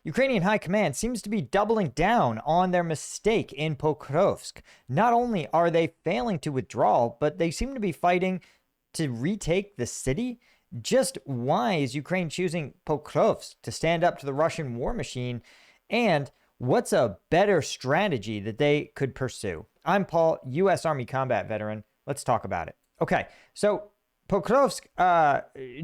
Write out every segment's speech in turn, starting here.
Ukrainian high command seems to be doubling down on their mistake in Pokrovsk. Not only are they failing to withdraw, but they seem to be fighting to retake the city. Just why is Ukraine choosing Pokrovsk to stand up to the Russian war machine? And what's a better strategy that they could pursue? I'm Paul, U.S. Army combat veteran. Let's talk about it. Okay, so Pokrovsk,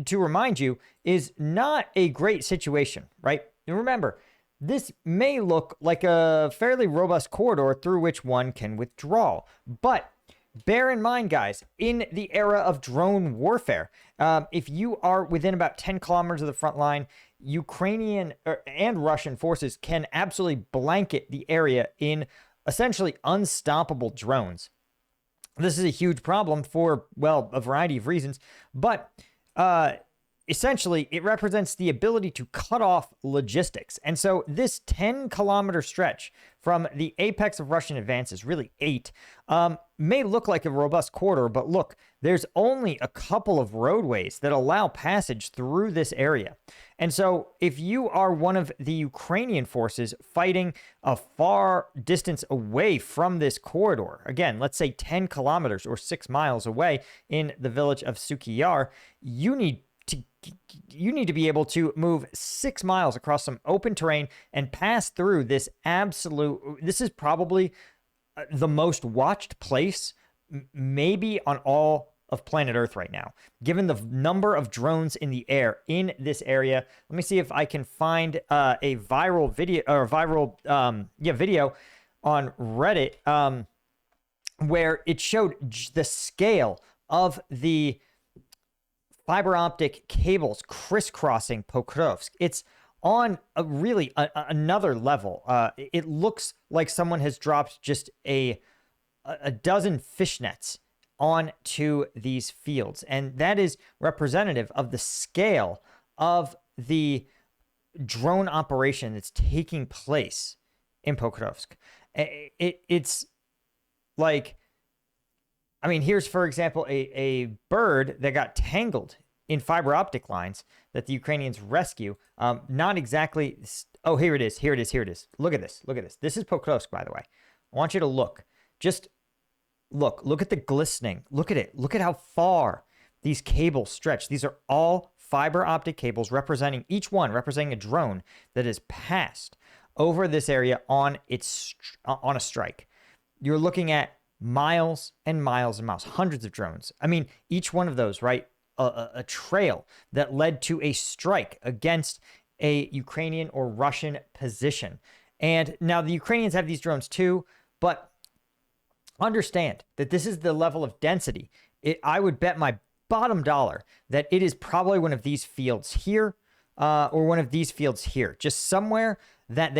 to remind you, is not a great situation, right? And remember, this may look like a fairly robust corridor through which one can withdraw, but bear in mind, guys, in the era of drone warfare, if you are within about 10 kilometers of the front line, Ukrainian and Russian forces can absolutely blanket the area in essentially unstoppable drones. This is a huge problem for, well, a variety of reasons, but essentially it represents the ability to cut off logistics. And so this 10-kilometer stretch from the apex of Russian advances, really 8, may look like a robust corridor, but look, there's only a couple of roadways that allow passage through this area. And so if you are one of the Ukrainian forces fighting a far distance away from this corridor, again, let's say 10 kilometers or 6 miles away in the village of Suky Yar, you need to be able to move 6 miles across some open terrain and pass through this this is probably the most watched place maybe on all of planet Earth right now, given the number of drones in the air in this area. Let me see if I can find a viral video video on Reddit where it showed the scale of the fiber optic cables crisscrossing Pokrovsk. It's on another level. It looks like someone has dropped just a dozen fishnets onto these fields, and that is representative of the scale of the drone operation that's taking place in Pokrovsk. It's like, I mean, here's, for example, a bird that got tangled in fiber optic lines that the Ukrainians rescue. Not exactly. Oh, here it is. Here it is. Here it is. Look at this. Look at this. This is Pokrovsk, by the way. I want you to look. Just look at the glistening. Look at it. Look at how far these cables stretch. These are all fiber optic cables each one representing a drone that has passed over this area on a strike. You're looking at miles and miles and miles, hundreds of drones. I mean, each one of those, right? A trail that led to a strike against a Ukrainian or Russian position. And now the Ukrainians have these drones too, but understand that this is the level of density. I would bet my bottom dollar that it is probably one of these fields here or one of these fields here, just somewhere that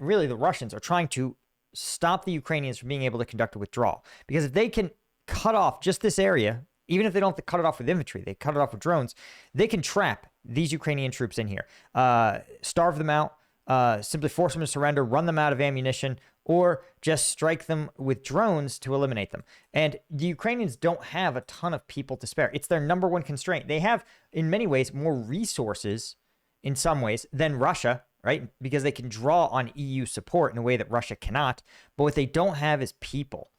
really the Russians are trying to stop the Ukrainians from being able to conduct a withdrawal. Because if they can cut off just this area, even if they don't have to cut it off with infantry, they cut it off with drones, they can trap these Ukrainian troops in here, starve them out, simply force them to surrender, run them out of ammunition, or just strike them with drones to eliminate them. And the Ukrainians don't have a ton of people to spare. It's their number one constraint. They have, in many ways, more resources in some ways than Russia, right? Because they can draw on EU support in a way that Russia cannot. But what they don't have is people.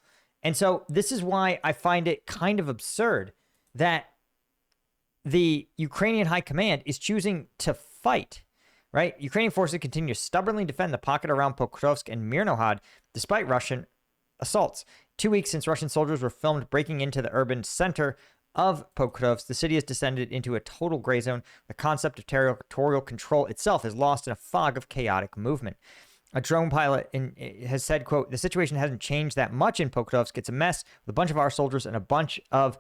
And so this is why I find it kind of absurd that the Ukrainian high command is choosing to fight, right? Ukrainian forces continue to stubbornly defend the pocket around Pokrovsk and Mirnohad despite Russian assaults. 2 weeks since Russian soldiers were filmed breaking into the urban center of Pokrovsk, the city has descended into a total gray zone. The concept of territorial control itself is lost in a fog of chaotic movement. A drone pilot has said, quote, "The situation hasn't changed that much in Pokrovsk. It's a mess with a bunch of our soldiers and a bunch of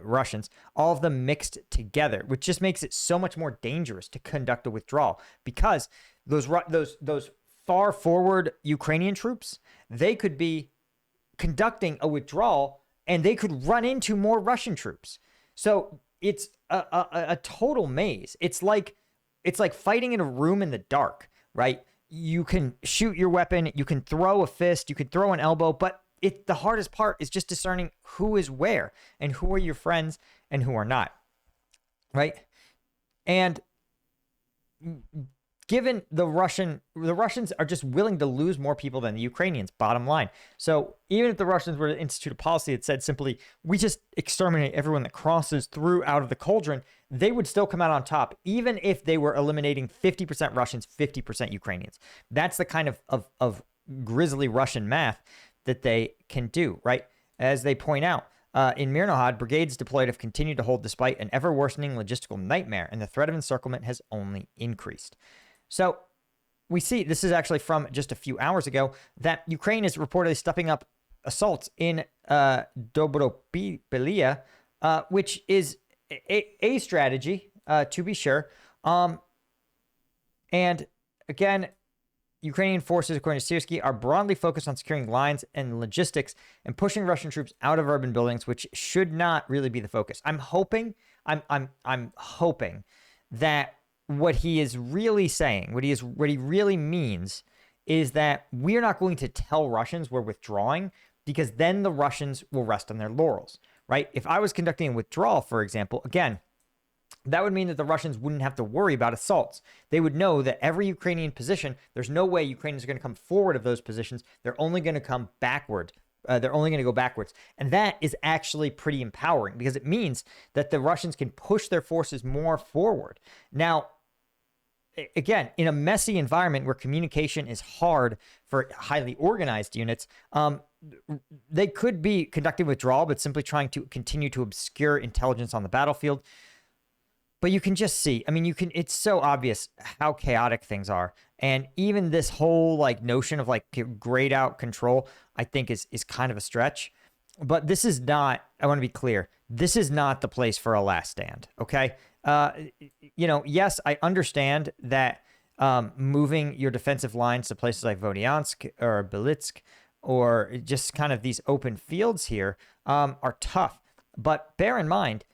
Russians, all of them mixed together," which just makes it so much more dangerous to conduct a withdrawal because those far forward Ukrainian troops, they could be conducting a withdrawal and they could run into more Russian troops. So it's a total maze. It's like fighting in a room in the dark, right? You can shoot your weapon, you can throw a fist, you can throw an elbow, but the hardest part is just discerning who is where and who are your friends and who are not, right? And given the Russians are just willing to lose more people than the Ukrainians, bottom line. So even if the Russians were to institute a policy that said simply, we just exterminate everyone that crosses through out of the cauldron, they would still come out on top, even if they were eliminating 50% Russians, 50% Ukrainians. That's the kind of grisly Russian math that they can do, right? As they point out, in Mirnohad, brigades deployed have continued to hold despite an ever-worsening logistical nightmare, and the threat of encirclement has only increased. So we see, this is actually from just a few hours ago, that Ukraine is reportedly stepping up assaults in Dobropilia, which is a strategy, to be sure. And again, Ukrainian forces, according to Syrskyi, are broadly focused on securing lines and logistics and pushing Russian troops out of urban buildings, which should not really be the focus. I'm hoping that what he is really saying, what he really means, is that we're not going to tell Russians we're withdrawing, because then the Russians will rest on their laurels, right? If I was conducting a withdrawal, for example, again, that would mean that the Russians wouldn't have to worry about assaults. They would know that every Ukrainian position, there's no way Ukrainians are going to come forward of those positions. They're only going to come backward. They're only going to go backwards. And that is actually pretty empowering, because it means that the Russians can push their forces more forward. Now, again, in a messy environment where communication is hard for highly organized units, they could be conducting withdrawal, but simply trying to continue to obscure intelligence on the battlefield. But you can just see, I mean, it's so obvious how chaotic things are. And even this whole notion of grayed out control, I think is kind of a stretch. But this is not, I want to be clear, this is not the place for a last stand. Okay. Yes, I understand that moving your defensive lines to places like Vodiansk or Belitsk, or just kind of these open fields here, are tough. But bear in mind,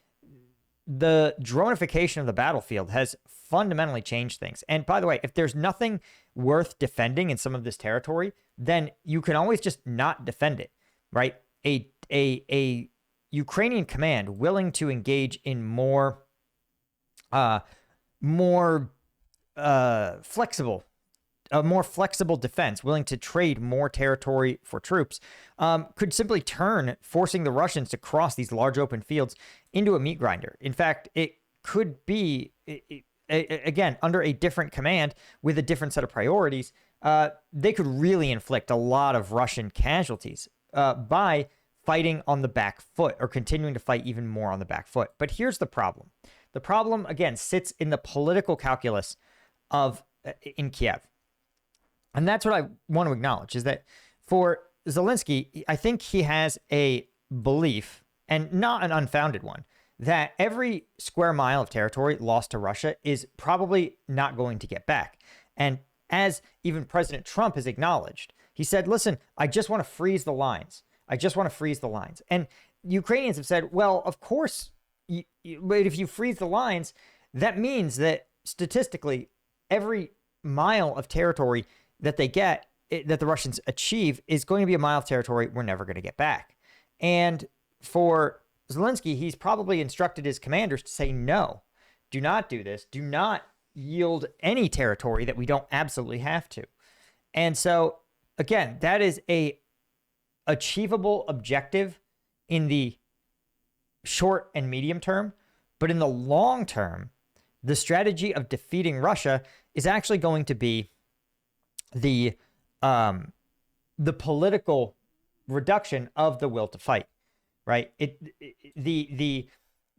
the dronification of the battlefield has fundamentally changed things. And by the way, if there's nothing worth defending in some of this territory, then you can always just not defend it, right? A Ukrainian command willing to engage in more flexible defense, willing to trade more territory for troops, could simply turn forcing the Russians to cross these large open fields into a meat grinder. In fact, it could be, again, under a different command with a different set of priorities, they could really inflict a lot of Russian casualties by fighting on the back foot, or continuing to fight even more on the back foot. But here's the problem. The problem, again, sits in the political calculus in Kiev. And that's what I want to acknowledge, is that for Zelensky, I think he has a belief, and not an unfounded one, that every square mile of territory lost to Russia is probably not going to get back. And as even President Trump has acknowledged, he said, listen, I just want to freeze the lines. I just want to freeze the lines. And Ukrainians have said, well, of course, but if you freeze the lines, that means that statistically, every mile of territory that they get, that the Russians achieve, is going to be a mile of territory we're never going to get back. And for Zelensky, he's probably instructed his commanders to say, no, do not do this. Do not yield any territory that we don't absolutely have to. And so, again, that is a achievable objective in the short and medium term. But in the long term, the strategy of defeating Russia is actually going to be the political reduction of the will to fight, right? Those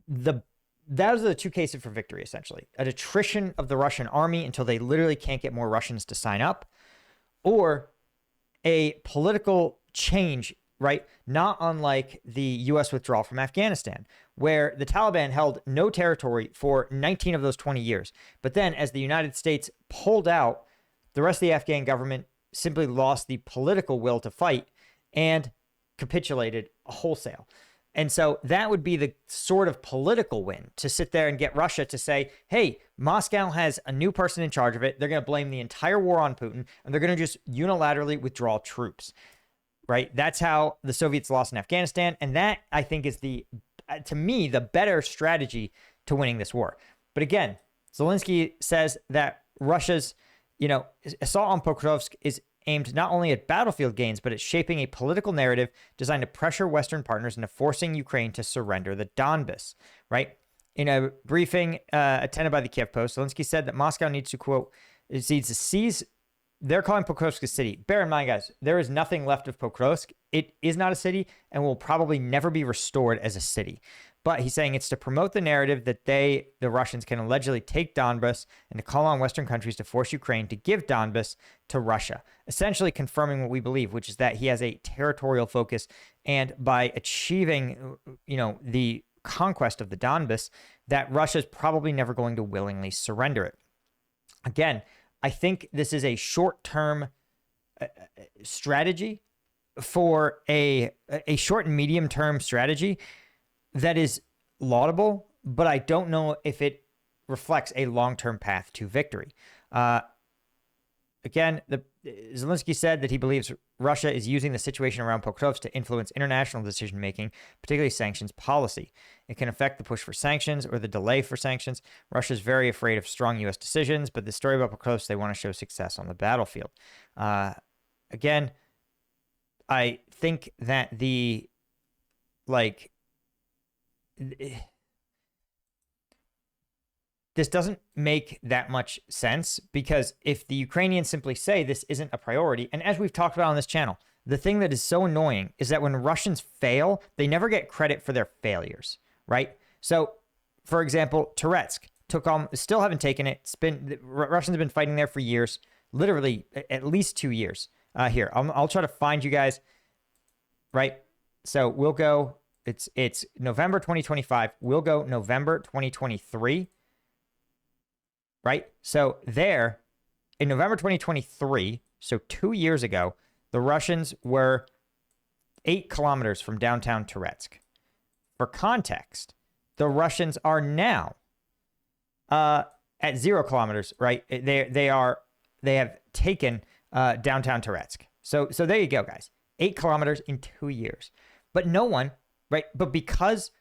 are the two cases for victory, essentially. An attrition of the Russian army until they literally can't get more Russians to sign up, or a political change, right? Not unlike the U.S. withdrawal from Afghanistan, where the Taliban held no territory for 19 of those 20 years. But then as the United States pulled out, the rest of the Afghan government simply lost the political will to fight and capitulated wholesale. And so that would be the sort of political win, to sit there and get Russia to say, hey, Moscow has a new person in charge of it. They're going to blame the entire war on Putin, and they're going to just unilaterally withdraw troops, right? That's how the Soviets lost in Afghanistan. And that, I think, is to me, the better strategy to winning this war. But again, Zelensky says that Russia's, assault on Pokrovsk is aimed not only at battlefield gains, but at shaping a political narrative designed to pressure Western partners into forcing Ukraine to surrender the Donbas, right? In a briefing attended by the Kiev Post, Zelensky said that Moscow needs to, quote, needs to seize. They're calling Pokrovsk a city. Bear in mind, guys, there is nothing left of Pokrovsk. It is not a city and will probably never be restored as a city. But he's saying it's to promote the narrative that the Russians, can allegedly take Donbas and to call on Western countries to force Ukraine to give Donbas to Russia, essentially confirming what we believe, which is that he has a territorial focus. And by achieving, the conquest of the Donbas, that Russia's probably never going to willingly surrender it. Again, I think this is a short-term strategy for a short and medium-term strategy that is laudable, but I don't know if it reflects a long-term path to victory. Again, Zelensky said that he believes Russia is using the situation around Pokrovsk to influence international decision-making, particularly sanctions policy. It can affect the push for sanctions or the delay for sanctions. Russia is very afraid of strong U.S. decisions, but the story about Pokrovsk, they want to show success on the battlefield. Again, I think that this doesn't make that much sense, because if the Ukrainians simply say this isn't a priority, and as we've talked about on this channel, the thing that is so annoying is that when Russians fail, they never get credit for their failures, right? So, for example, Toretsk still haven't taken it. Russians have been fighting there for years, literally at least 2 years. Here, I'll try to find you guys, right? So we'll go, it's November 2025. We'll go November 2023. Right? So there, in November 2023, so 2 years ago, the Russians were 8 kilometers from downtown Toretsk. For context, the Russians are now at 0 kilometers, right? They have taken downtown Toretsk. So there you go, guys. 8 kilometers in 2 years. But no one, right? But because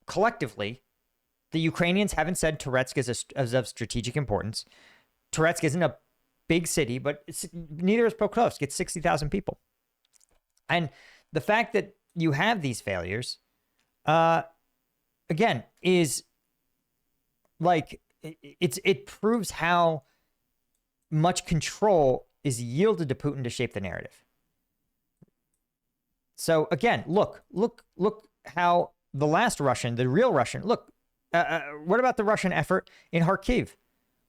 collectively, the Ukrainians haven't said Toretsk is of strategic importance. Toretsk isn't a big city, but neither is Pokrovsk. It's 60,000 people. And the fact that you have these failures, again, is like, it proves how much control is yielded to Putin to shape the narrative. So again, look how the last Russian, the real Russian, what about the Russian effort in Kharkiv?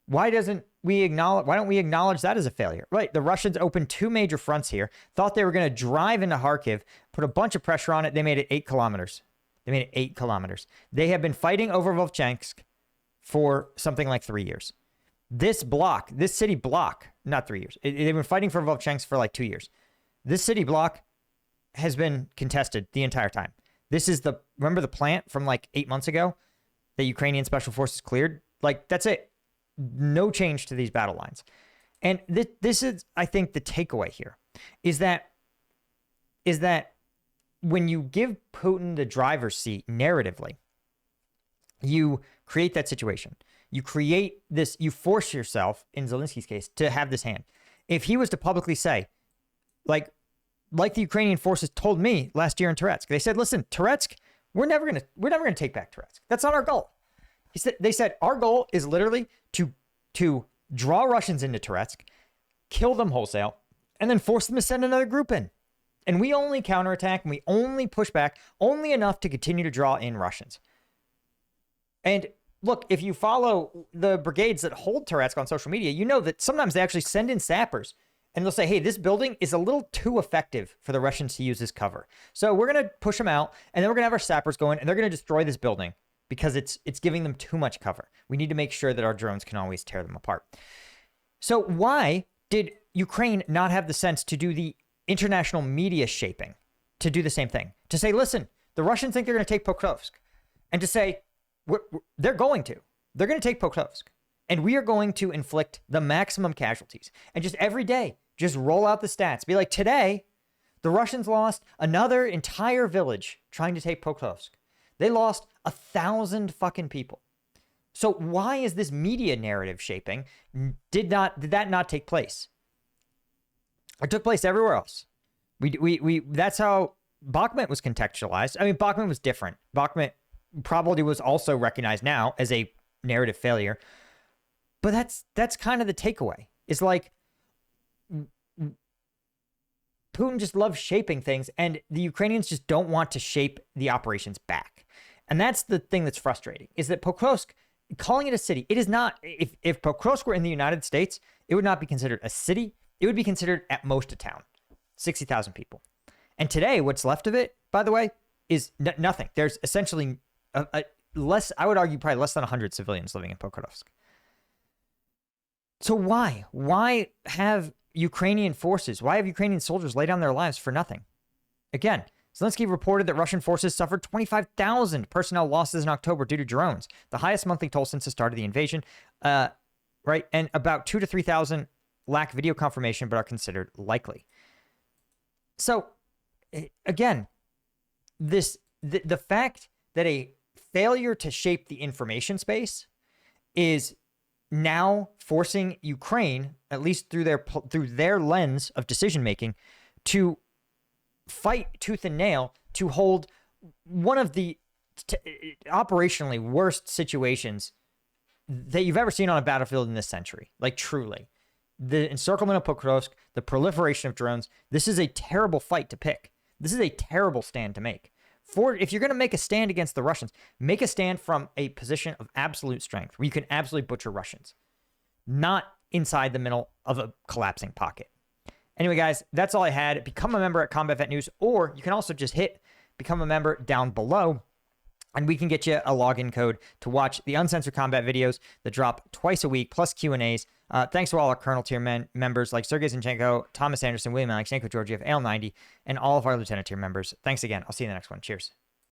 Why don't we acknowledge that as a failure? Right. The Russians opened 2 major fronts here, thought they were going to drive into Kharkiv, put a bunch of pressure on it. They made it 8 kilometers. They have been fighting over Vovchansk for something like 3 years. This city block, not 3 years. They've been fighting for Vovchansk for like 2 years. This city block has been contested the entire time. This is remember the plant from like 8 months ago? The Ukrainian special forces cleared? Like, that's it. No change to these battle lines. And this is, I think, the takeaway here is that when you give Putin the driver's seat narratively, you create that situation. You create this, you force yourself, in Zelensky's case, to have this hand. If he was to publicly say, like the Ukrainian forces told me last year in Toretsk, they said, listen, Toretsk, we're never gonna take back Toretsk. That's not our goal. They said our goal is literally to draw Russians into Toretsk, kill them wholesale, and then force them to send another group in. And we only counterattack and we only push back only enough to continue to draw in Russians. And look, if you follow the brigades that hold Toretsk on social media, you know that sometimes they actually send in sappers. And they'll say, hey, this building is a little too effective for the Russians to use as cover. So we're going to push them out, and then we're going to have our sappers go in, and they're going to destroy this building because it's giving them too much cover. We need to make sure that our drones can always tear them apart. So why did Ukraine not have the sense to do the international media shaping, to do the same thing? To say, listen, the Russians think they're going to take Pokrovsk. And to say, they're going to take Pokrovsk. And we are going to inflict the maximum casualties. And just every day, just roll out the stats. Be like, today, the Russians lost another entire village trying to take Pokrovsk. They lost 1,000 fucking people. So why is this media narrative shaping? Did that not take place? It took place everywhere else. That's how Bakhmut was contextualized. I mean, Bakhmut was different. Bakhmut probably was also recognized now as a narrative failure. But that's kind of the takeaway. It's like Putin just loves shaping things, and the Ukrainians just don't want to shape the operations back. And that's the thing that's frustrating, is that Pokrovsk, calling it a city, it is not. If Pokrovsk were in the United States, it would not be considered a city. It would be considered at most a town, 60,000 people. And today, what's left of it, by the way, is nothing. There's essentially less, I would argue, probably less than 100 civilians living in Pokrovsk. So why? Why have Ukrainian forces, why have Ukrainian soldiers lay down their lives for nothing? Again, Zelensky reported that Russian forces suffered 25,000 personnel losses in October due to drones, the highest monthly toll since the start of the invasion, right? And about 2,000 to 3,000 lack video confirmation but are considered likely. So, again, the fact that a failure to shape the information space is now forcing Ukraine, at least through their lens of decision making, to fight tooth and nail to hold one of the operationally worst situations that you've ever seen on a battlefield in this century. Like, truly. The encirclement of Pokrovsk, the proliferation of drones, this is a terrible fight to pick. This is a terrible stand to make. If you're going to make a stand against the Russians, make a stand from a position of absolute strength where you can absolutely butcher Russians, not inside the middle of a collapsing pocket. Anyway, guys, that's all I had. Become a member at Combat Vet News, or you can also just hit become a member down below, and we can get you a login code to watch the uncensored combat videos that drop twice a week, plus Q&As. Thanks to all our Colonel tier members like Sergei Zinchenko, Thomas Anderson, William Alexenko, Georgiev, AL90, and all of our Lieutenant tier members. Thanks again. I'll see you in the next one. Cheers.